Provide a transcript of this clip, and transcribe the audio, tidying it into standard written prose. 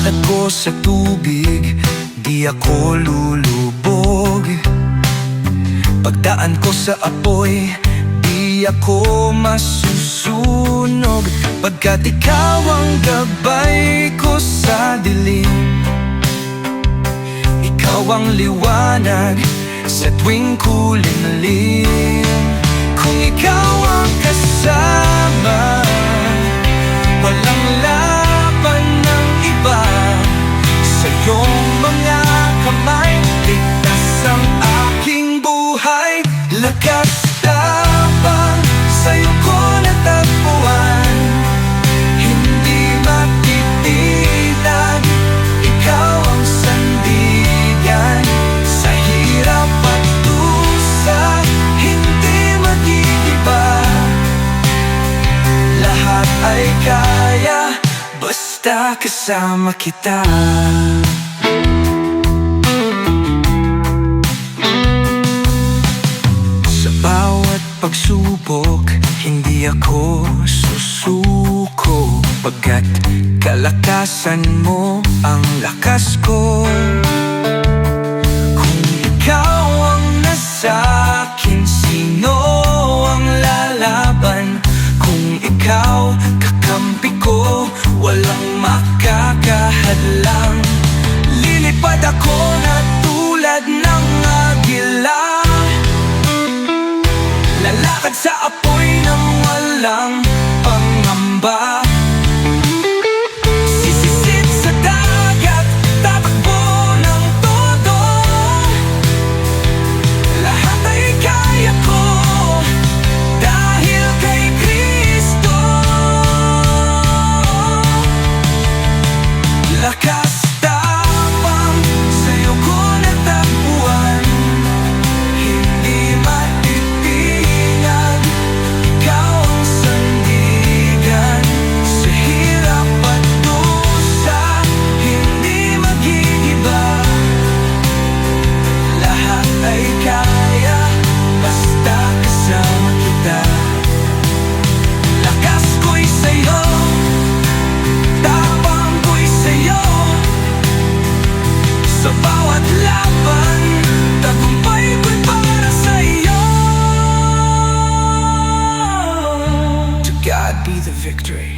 lakad ko sa tubig, di ako lulubog. Pagdaan ko sa apoy, di ako masusunog. Pagkat ikaw ang gabay ko sa dilim, ikaw ang liwanag sa tuwing kulimlim. Kung ikaw ang kasama, walang laban ng iba. Sa iyong mga kamay, ligtas ang aking buhay. Lakas tapang sa'yo ko natagpuan, hindi matitinag. Ikaw ang sandigan sa hirap at dusa, hindi magigiba. Lahat ay kaya basta kasama kita. Sa bawat pagsubok, hindi ako susuko. Pagkat kalakasan mo ang lakas ko. Kung ikaw ang nasa'kin, sino ang lalaban? Kung ikaw kakampi ko, walang makakahadlang. Lilipad ako na tulad ng agila, lalakad sa apoy ng walang pangamba. Sisisid sa dagat, tatakbo ng todo. Lahat ay kaya ko dahil kay Kristo. Lakas tapang sa'yo ko natagpuan, hindi matitinag. Ikaw ang sandigan sa hirap at dusa, hindi magigiba. Lahat ay kaya basta kasama kita. Lakas ko'y sa'yo, tapang ko'y sa'yo. Sa bawat laban, tagumpay ko'y para sa'yo. To God be the victory.